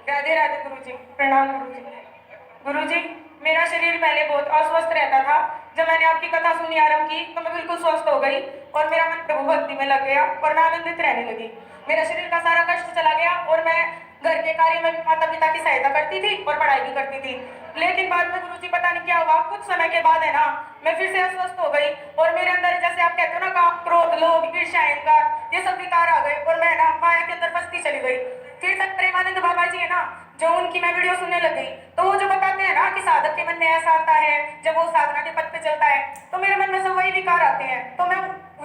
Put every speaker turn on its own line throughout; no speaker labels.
राधे राधे गुरुजी, प्रणाम गुरुजी। गुरुजी, मेरा शरीर पहले बहुत अस्वस्थ रहता था। जब मैंने आपकी कथा सुननी आरंभ की तो मैं बिल्कुल स्वस्थ हो गई और मेरा मन प्रभु भक्ति में लग गया और मैं आनंदित रहने लगी। मेरा शरीर का सारा कष्ट चला गया और मैं घर के कार्य में माता पिता की सहायता करती थी और पढ़ाई भी करती थी। लेकिन बाद में गुरुजी पता नहीं क्या हुआ, कुछ समय के बाद है ना, मैं फिर से अस्वस्थ हो गई और मेरे अंदर जैसे आप कहते हो ना क्रोध, लोभ, ईर्ष्या, अहंकार, ये सब विकार आ गए और मैं ना माया के अंदर फंसती चली गई। फिर तक प्रेमानंद बाबा जी है ना, जो उनकी मैं वीडियो सुनने लग गई तो वो जो बताते हैं ना कि साधक के मन में ऐसा आता है जब वो साधना के पथ पे चलता है तो मेरे मन में सब वही विकार आते हैं। तो मैं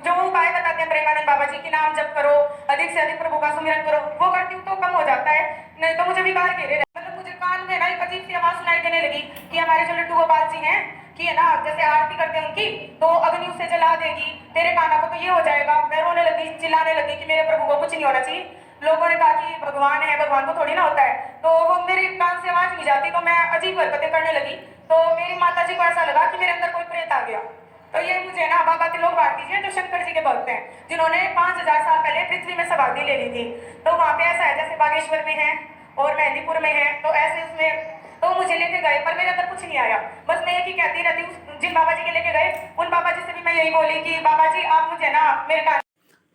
जो वो उपाय बताते हैं प्रेमानंद बाबा जी की नाम जप करो, अधिक से अधिक प्रभु का सुमिरन करो, वो करती हूँ तो कम हो जाता है, नहीं तो मुझे विकार घेरे रहते। मतलब मुझे कान में ना एक अजीब सी आवाज सुनाई देने लगी कि हमारे जो लड्डू गोपाल जी हैं कि है ना, जैसे आरती करते हैं उनकी तो अग्नि उसे जला देगी, तेरे काना को तो ये हो जाएगा। मैं रोने लगी, चिल्लाने लगी कि मेरे प्रभु को कुछ नहीं होना चाहिए। लोगों ने कहा कि भगवान है, भगवान को थोड़ी ना होता है। तो वो मेरे कान से आवाज नहीं जाती तो मैं अजीब हरकतें करने लगी। तो मेरी माता जी को ऐसा लगा कि मेरे अंदर कोई प्रेत आ गया। तो ये मुझे ना बाबा तिलोक भारती जी जो शंकर जी के भक्त हैं, जिन्होंने 5000 साल पहले पृथ्वी में समाधि ले ली थी। तो वहाँ पे ऐसा है जैसे बागेश्वर में है और मेहंदीपुर में है, तो ऐसे उसमें तो मुझे लेके गए पर मेरे अंदर कुछ नहीं आया। बस मैं एक ही कहती रहती हूँ, जिन बाबा जी के लेके गए उन बाबा जी से भी मैं यही बोली कि बाबा जी आप मुझे ना मेरे कान।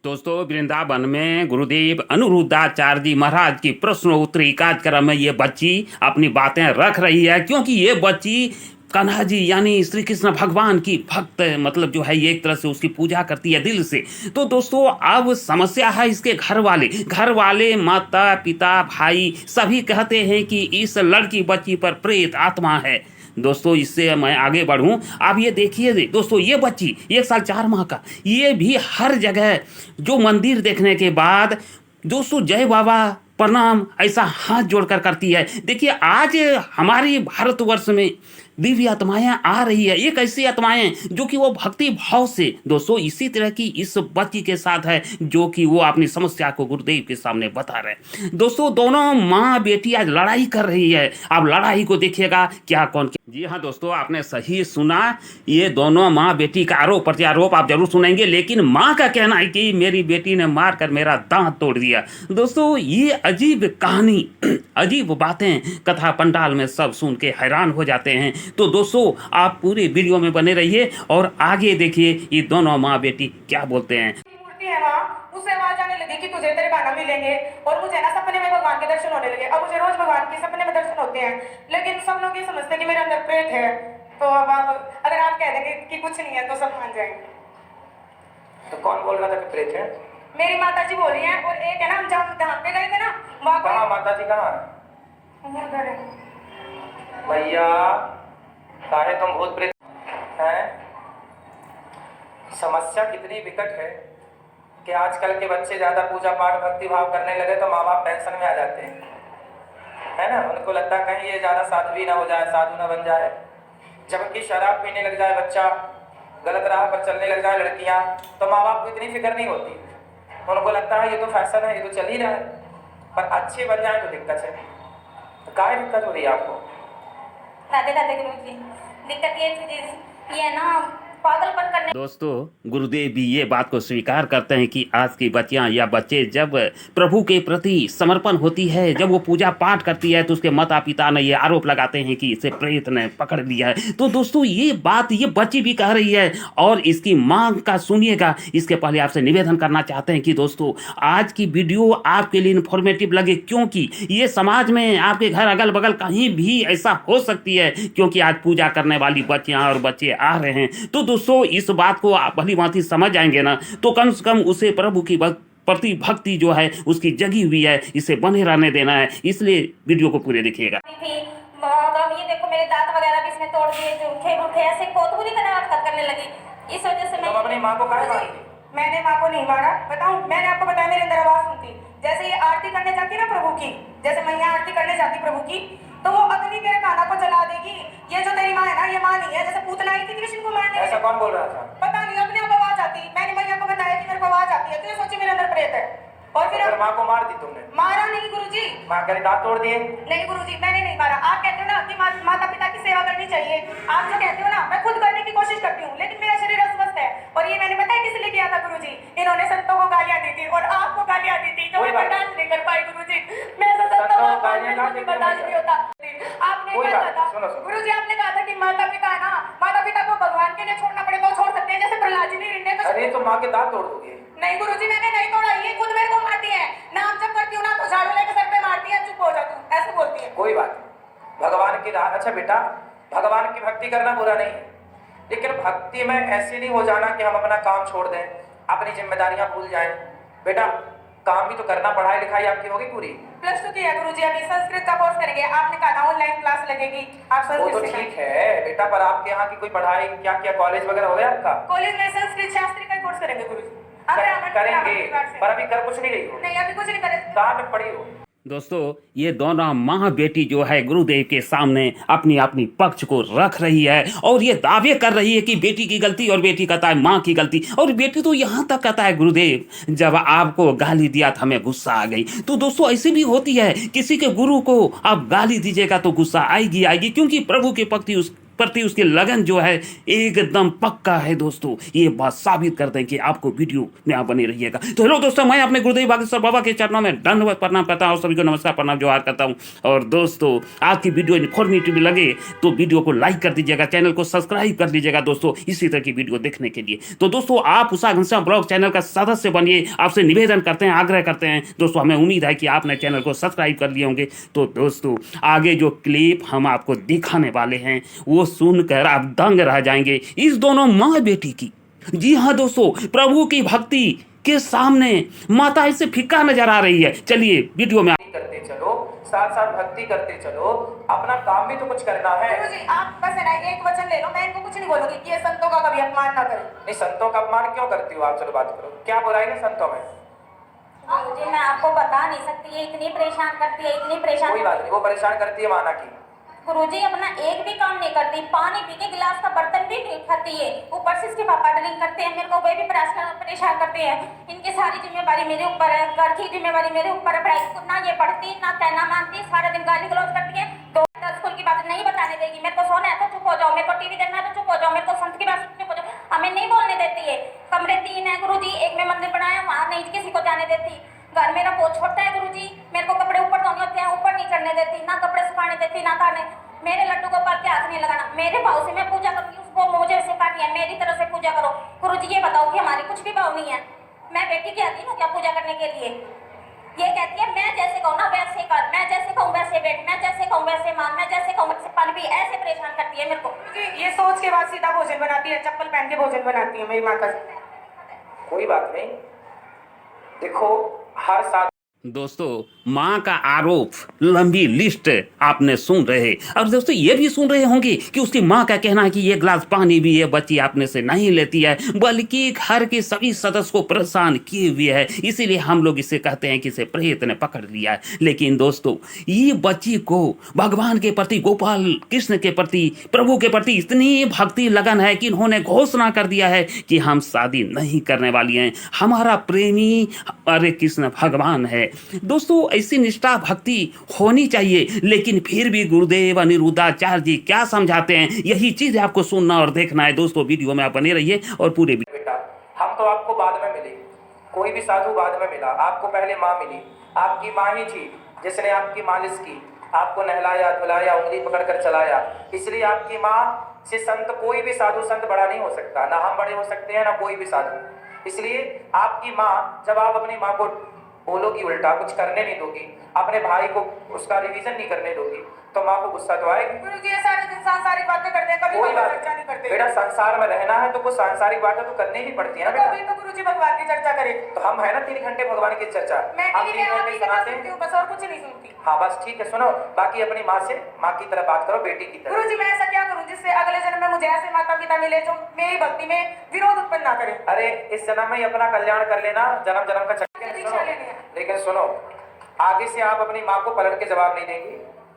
दोस्तों, वृंदावन में गुरुदेव अनिरुद्धाचार्य जी महाराज की प्रश्नोत्तरी कार्यक्रम में ये बच्ची अपनी बातें रख रही है, क्योंकि ये बच्ची कन्हा जी यानी श्री कृष्ण भगवान की भक्त, मतलब जो है ये एक तरह से उसकी पूजा करती है दिल से। तो दोस्तों, अब समस्या है इसके घर वाले माता पिता भाई सभी कहते हैं कि इस लड़की बच्ची पर प्रेत आत्मा है। दोस्तों, इससे मैं आगे बढ़ूं, आप ये देखिए दोस्तों, ये बच्ची 1 साल 4 माह का, ये भी हर जगह जो मंदिर देखने के बाद दोस्तों जय बाबा प्रणाम ऐसा हाथ जोड़कर करती है। देखिए, आज हमारी भारतवर्ष में दिव्य आत्माएं आ रही है, एक ऐसी आत्माएं जो कि वो भक्ति भाव से दोस्तों इसी तरह की इस बच्ची के साथ है, जो कि वो अपनी समस्या को गुरुदेव के सामने बता रहे हैं। दोस्तों, दोनों माँ बेटी आज लड़ाई कर रही है। अब लड़ाई को देखिएगा क्या कौन। जी हाँ दोस्तों, आपने सही सुना, ये दोनों माँ बेटी का आरोप प्रत्यारोप आप जरूर सुनेंगे, लेकिन माँ का कहना है कि मेरी बेटी ने मारकर मेरा दांत तोड़ दिया। दोस्तों, ये अजीब कहानी, अजीब बातें कथा पंडाल में सब सुन के हैरान हो जाते हैं। तो दोस्तों, आप पूरे वीडियो में बने रहिए और आगे देखिए ये दोनों माँ बेटी क्या बोलते हैं।
मूर्ति है वहाँ, उससे आवाज आने लगी कि तुझे तेरे गाना मिलेंगे और मुझे ना सपने में भगवान के दर्शन होने लगे। अब मुझे रोज भगवान के सपने में दर्शन होते हैं, लेकिन सब लोग ये समझते हैं कि मेरे अंदर प्रेत है। तो अब आप अगर आप कह देंगे कि कुछ नहीं है तो सब मान जाएंगे।
तो कौन बोल रहा था कि प्रेत है?
मेरी माता जी बोल रही हैं और एक है ना, हम जहाँ धाम पे गए थे ना वहाँ पर।
कहाँ माता जी कहाँ
उधर है
भैया? सारे तुम भूत प्रेत हैं। समस्या कितनी विकट है कि आजकल के बच्चे ज्यादा पूजा पाठ भक्ति भाव करने लगे तो माँ बाप टेंशन में आ जाते हैं, है ना। उनको लगता है कहीं ये ज्यादा साध्वी ना हो जाए, साधु ना बन जाए। जबकि शराब पीने लग जाए बच्चा, गलत राह पर चलने लग जाए लड़कियां, तो माँ बाप को इतनी फिक्र नहीं होती। उनको लगता है ये तो फैशन है, ये तो चल ही रहा है। पर अच्छे बन जाए तो दिक्कत है। तो क्या दिक्कत हो रही है आपको?
राधे राधे गुरु जी, दिक्कत ये है ना, पागलपन करने।
दोस्तों, गुरुदेव भी ये बात को स्वीकार करते हैं कि आज की बच्चियां या बच्चे जब प्रभु के प्रति समर्पण होती है, जब वो पूजा पाठ करती है, तो उसके माता पिता ने ये आरोप लगाते हैं कि इसे प्रेत ने पकड़ लिया है। तो दोस्तों, ये बात ये बच्ची भी कह रही है और इसकी मां का सुनिएगा। इसके पहले आपसे निवेदन करना चाहते हैं कि दोस्तों, आज की वीडियो आपके लिए इन्फॉर्मेटिव लगे, क्योंकि ये समाज में आपके घर अगल बगल कहीं भी ऐसा हो सकती है, क्योंकि आज पूजा करने वाली बच्चियां और बच्चे आ रहे हैं। तो दोस्तों, इस बात को आप भली भांति समझ जाएंगे ना, तो कम से कम उसे प्रभु की प्रति भक्ति जो है उसकी जगी हुई है, इसे बने रहने देना है। इसलिए वीडियो को पूरे देखिएगा।
ये देखो मेरे दांत वगैरह भी इसने तोड़ दिए, जूठे मूठे ऐसे बहुत बुरी तरह हरकत करने लगी। इस वजह से मैं
अपनी माँ को काहे मारती?
मैंने माँ को नहीं मारा। बताऊं, मैंने आपको बताया मेरे अंदर आवाज सुनती, जैसे ये आरती करने जाती है ना प्रभु की, जैसे मैया आरती करने जाती प्रभु की, तो वो अग्नि तेरे काना को जला देगी। ये जो तेरी माँ है ना, ये माँ नहीं है, जैसे पूतना आई थी कृष्ण को मारने।
ऐसा कौन बोल रहा था?
पता नहीं, अपने आप आवाज आती। मैंने मैया को बताया कि मेरे को आवाज आती है, तो ये सोची मेरे अंदर प्रेत है। और फिर
माँ को मार दी तुमने?
मारा नहीं गुरुजी।
माँ के दांत तोड़ दिए?
नहीं गुरुजी, मैंने नहीं मारा। आप कहते हो ना कि माता पिता की सेवा करनी चाहिए, आप जो कहते हो ना, मैं खुद करने की कोशिश करती हूँ, लेकिन मेरा शरीर अस्वस्थ है। और ये मैंने बताया किस लिए किया था गुरुजी? इन्होंने संतों को गालियां दी थी और आपको गालियां दी थी, जो मैं बर्दाश्त नहीं कर पाई गुरुजी। मैं तो संतों को गालियां
कहा
मुझे
कि क्यों
बर्दाश्त
नहीं
नहीं होता। आपने
कोई
क्या
बात
कहा था?
नहीं, सुनो, सुनो।
गुरुजी आपने कहा था कि माता पिता को भगवान के लिए छोड़ना पड़े तो छोड़ सकते हैं, जैसे प्रहलाद जी ने हिरण्य
अरे तो माँ के दांत तोड़ दोगे।
नहीं गुरुजी मैंने नहीं तोड़ा, ये खुद मेरे को मारती है। नाम जब करती हूँ ना तो झाड़ू लेके सर पे मारती है, चुप हो जा तू, ऐसे बोलती है।
कोई बात नहीं, भगवान की राह। अच्छा बेटा, भगवान की भक्ति करना बुरा नहीं है, लेकिन भक्ति में ऐसे नहीं हो जाना कि हम अपना काम छोड़ दें, अपनी जिम्मेदारियां भूल जाएं। बेटा काम भी तो करना, पढ़ाई लिखाई आपकी होगी पूरी?
+2 किया गुरुजी, अभी संस्कृत का कोर्स करेंगे। आपने कहा था ऑनलाइन क्लास लगेगी, आप
वो तो
संस्कृत
ठीक है बेटा, पर आपके यहाँ की कोई पढ़ाई क्या क्या कॉलेज वगैरह हो गया आपका?
कॉलेज में संस्कृत शास्त्री का कोर्स करेंगे गुरुजी। अब ब्राह्मण
करेंगे,
परिवार से।
पर अभी कर कुछ नहीं रही हो।
नहीं अभी कुछ नहीं करे।
कहाँ पे पढ़ी हो?
दोस्तों ये दोनों माँ बेटी जो है गुरुदेव के सामने अपनी अपनी पक्ष को रख रही है और ये दावे कर रही है कि बेटी की गलती, और बेटी कहता है माँ की गलती, और बेटी तो यहाँ तक कहता है गुरुदेव जब आपको गाली दिया था हमें गुस्सा आ गई। तो दोस्तों ऐसी भी होती है, किसी के गुरु को आप गाली दीजिएगा तो गुस्सा आएगी आएगी, क्योंकि प्रभु के प्रति उसकी लगन जो है एकदम पक्का है। दोस्तों ये बात साबित करते हैं कि आपको वीडियो में आप बने रहिएगा। तो हेलो दोस्तों, मैं अपने गुरुदेव बागेश्वर बाबा के चरणों में दंडवत प्रणाम करता हूँ और सभी को नमस्कार प्रणाम जोहार करता हूँ। और दोस्तों आज की वीडियो इन्फॉर्मेटिव लगे तो वीडियो को लाइक कर दीजिएगा, चैनल को सब्सक्राइब कर लीजिएगा दोस्तों इसी तरह की वीडियो देखने के लिए। तो दोस्तों आप उषा घनश्याम ब्लॉग चैनल का सदस्य बनिए, आपसे निवेदन करते हैं, आग्रह करते हैं दोस्तों। हमें उम्मीद है कि आपने चैनल को सब्सक्राइब कर लिए होंगे। तो दोस्तों आगे जो क्लिप हम आपको दिखाने वाले हैं वो सुनकर आप दंग रह जाएंगे, इस दोनों माँ बेटी की। जी हाँ दोस्तों, प्रभु की भक्ति के सामने माता इससे फीका नजर आ रही है। चलिए वीडियो में
करते चलो, साथ साथ भक्ति करते चलो, अपना काम भी तो कुछ करना है।
गुरुजी आप बस है ना एक वचन ले लो, मैं इनको कुछ नहीं बोलूंगी कि ये संतों का कभी अपमान ना करें।
नहीं, संतों का अपमान क्यों करती हो आप? चलो बात करो, क्या बुराई है संतों में?
गुरुजी मैं आपको बता नहीं सकती, ये इतनी परेशान करती है, इतनी परेशान।
कोई बात नहीं, वो परेशान करती है माना की।
गुरुजी अपना एक भी काम नहीं करती, पानी पी के गिलास का बर्तन भी नहीं उठाती है, ऊपर से इसके पापा ड्रिंक करते हैं, मेरे को वे भी परेशान करते हैं। इनकी सारी जिम्मेवारी मेरे ऊपर है, घर की जिम्मेवारी मेरे ऊपर है, पढ़ाई ना ये पढ़ती ना कहना मानती, सारा दिन गाली गलौज करती है। तो स्कूल की बात नहीं बताने देगी, मेरे को सोना है तो चुप हो जाओ, मेरे को टीवी देखना है तो चुप हो जाओ, मेरे को संत की बात चुप हो जाओ, हमें नहीं बोलने देती है। कमरे 3 है गुरुजी, एक में मंदिर बनाया, वहाँ नहीं किसी को जाने देती। घर मेरा बहुत छोटा है गुरुजी, मेरे को कपड़े ऊपर धोने होते हैं, ऊपर नहीं चढ़ने देती, ना कपड़े सुखाने देती ना खाने। मेरे लड्डू गोपाल के हाथ नहीं लगाना, मेरे भाव से मैं पूजा करूंगी, उसको मुझे सिखाती है मेरी तरह से पूजा करो। गुरुजी ये बताओ कि हमारी कुछ भी भाव नहीं है, मैं बेटी की आती हूँ क्या पूजा करने के लिए? ये कहती है मैं जैसे कहूँ ना वैसे कर, मैं जैसे कहूँ वैसे बैठ, मैं जैसे कहूँ वैसे मान, मैं जैसे कहूँ वैसे पानी पी, ऐसे परेशान करती है मेरे को।
ये सोच के बाद सीधा भोजन बनाती है, चप्पल पहन के भोजन बनाती है मेरी माता जी।
कोई बात नहीं, देखो हर साल
दोस्तों माँ का आरोप लंबी लिस्ट आपने सुन रहे, और दोस्तों ये भी सुन रहे होंगे कि उसकी माँ का कहना है कि ये गिलास पानी भी ये बच्ची अपने से नहीं लेती है, बल्कि घर के सभी सदस्य को परेशान किए हुए है, इसीलिए हम लोग इसे कहते हैं कि इसे प्रेत ने पकड़ लिया है। लेकिन दोस्तों ये बच्ची को भगवान के प्रति, गोपाल कृष्ण के प्रति, प्रभु के प्रति इतनी भक्ति लगन है कि इन्होंने घोषणा कर दिया है कि हम शादी नहीं करने वाली हैं, हमारा प्रेमी हरे कृष्ण भगवान है। दोस्तों ऐसी निष्ठा भक्ति होनी चाहिए, लेकिन फिर भी गुरुदेव अनिरुद्धाचार्य जी क्या समझाते हैं यही चीज आपको सुनना और देखना है। दोस्तों वीडियो में आप बने रहिए और पूरे
बेटा, हम तो आपको बाद में मिले, कोई भी साधु बाद में मिला, आपको पहले माँ मिली। आपकी माँ ही थी जिसने आपकी मालिश की, आपको नहलाया धुलाया, उंगली पकड़कर चलाया। इसलिए आपकी माँ से संत, कोई भी साधु संत बड़ा नहीं हो सकता, ना हम बड़े हो सकते हैं ना कोई भी साधु। इसलिए आपकी माँ, जब आप अपनी माँ को बोलोगी उल्टा, कुछ करने नहीं दोगी, अपने भाई को उसका रिवीजन नहीं करने दोगी, तो माँ को गुस्सा तो आएगी।
गुरुजी ये सारे दिन सांसारिक बातें करते हैं, कभी
कोई
भगवान
बात
चर्चा नहीं करते।
बेटा, संसार में रहना है तो कुछ सांसारिक बातें तो करनी ही पड़ती है ना बेटा।
कभी तो गुरुजी भगवान की चर्चा करे।
तो हम है ना 3 घंटे भगवान की चर्चा,
मैं
हम
टीवी
3
में
घंटे
आपकी कथा
सुनाते
सुनती
हैं।
हूँ बस, और कुछ नहीं सुनती।
हाँ बस ठीक है, सुनो, बाकी अपनी माँ से, माँ की तरह बात करो, बेटी की तरह।
गुरुजी मैं ऐसा क्या करूँ जिससे अगले जन्म में मुझे ऐसे माता पिता मिले जो मेरी भक्ति में विरोध उत्पन्न ना करे।
अरे इस जन्म में ही अपना कल्याण कर लेना, जन्म जन्म का चक्कर।
दीक्षा लेनी है।
लेकिन सुनो, आगे से आप अपनी माँ को पलट के जवाब नहीं देंगी,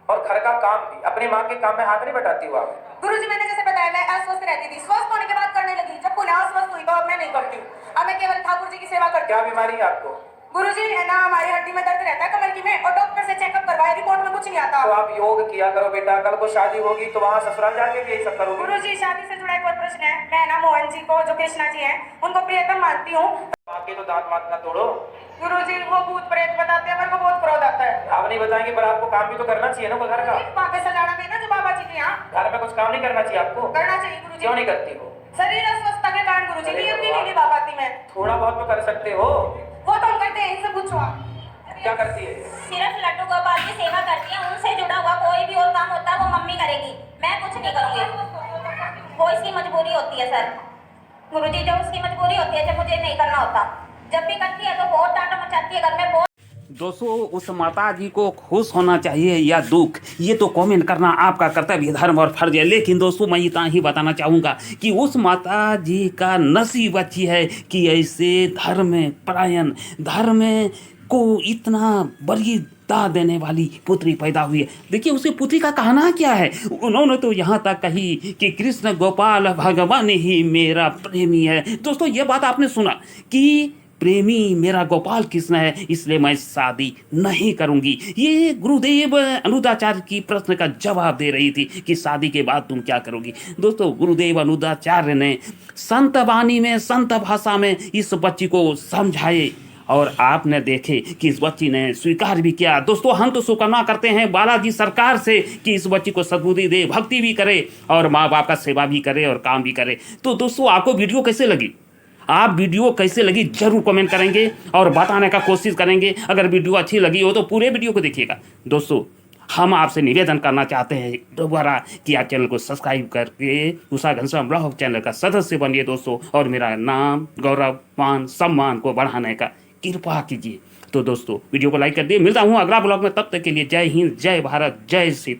और घर का काम भी, अपनी माँ के काम में हाथ नहीं बटाती हो आप।
गुरुजी मैंने जैसे बताया मैं अस्वस्थ रहती थी, स्वस्थ होने के बाद करने लगी, जब पुनः अस्वस्थ हुई तो अब मैं नहीं करती हूँ। अब मैं केवल ठाकुर जी की सेवा करती
क्या
हूँ।
बीमारी है आपको?
गुरुजी है ना हमारी हड्डी में दर्द रहता है कमर की में, और डॉक्टर से चेकअप करवाए, रिपोर्ट में कुछ नहीं आता।
तो आप योग किया करो बेटा, कल को शादी होगी तो वहाँ ससुराल जाके भी यही सब करोगे।
गुरुजी शादी से जुड़ा एक और प्रश्न है। मैं ना मोहन जी को, जो कृष्णा जी हैं, उनको प्रियतम मानती हूँ।
माँ के तो दांत मात ना तोड़ो,
गुरुजी वो भूत प्रेत बताते हैं, मेरे को बहुत क्रोध आता है।
आप नहीं बताएंगे पर आपको काम भी तो करना चाहिए ना कोई घर का।
वहाँ पे सजाना देना जो बाबा जी के यहाँ
घर में कुछ काम नहीं करना चाहिए आपको?
करना चाहिए गुरुजी।
क्यों नहीं करती हो?
शरीर अस्वस्थता के कारण गुरुजी नियम भी नहीं निभा पाती मैं।
थोड़ा बहुत तो कर सकते हो।
वो तो हम करते हैं, इनसे पूछो आप।
क्या करती है?
सिर्फ लड्डू गोपाल की सेवा करती है, उनसे जुड़ा हुआ कोई भी और काम होता है वो मम्मी करेगी, मैं कुछ नहीं करूँगी। वो इसकी मजबूरी होती है सर गुरुजी, जो उसकी मजबूरी होती है, जब मुझे नहीं करना होता, जब भी करती है तो बहुत डांटा मचाती है घर में, बहुत।
दोस्तों उस माता जी को खुश होना चाहिए या दुख, ये तो कमेंट करना आपका कर्तव्य धर्म और फर्ज है। लेकिन दोस्तों मैं इतना ही बताना चाहूँगा कि उस माता जी का नसीब अच्छी है कि ऐसे धर्म परायण धर्म को इतना बलिदा देने वाली पुत्री पैदा हुई है। देखिए उसी पुत्री का कहना क्या है, उन्होंने तो यहाँ तक कही कि कृष्ण गोपाल भगवान ही मेरा प्रेमी है। दोस्तों ये बात आपने सुना कि प्रेमी मेरा गोपाल कृष्ण है, इसलिए मैं शादी नहीं करूंगी। ये गुरुदेव अनुदाचार्य की प्रश्न का जवाब दे रही थी कि शादी के बाद तुम क्या करोगी। दोस्तों गुरुदेव अनुदाचार्य ने संत वाणी में संत भाषा में इस बच्ची को समझाए और आपने देखे कि इस बच्ची ने स्वीकार भी किया। दोस्तों हम तो शुक्राना करते हैं बालाजी सरकार से कि इस बच्ची को सद्बुद्धि दे, भक्ति भी करे और माँ बाप का सेवा भी करे और काम भी करे। तो दोस्तों आपको वीडियो कैसे लगी, आप वीडियो कैसे लगी जरूर कमेंट करेंगे और बताने का कोशिश करेंगे। अगर वीडियो अच्छी लगी हो तो पूरे वीडियो को देखिएगा। दोस्तों हम आपसे निवेदन करना चाहते हैं दोबारा कि आप चैनल को सब्सक्राइब करके उषा घनश्याम ब्लॉग चैनल का सदस्य बनिए दोस्तों, और मेरा नाम गौरव मान सम्मान को बढ़ाने का कृपा कीजिए। तो दोस्तों वीडियो को लाइक कर दिए। मिलता हूँ अगला ब्लॉग में, तब तक के लिए जय हिंद, जय भारत, जय सीता।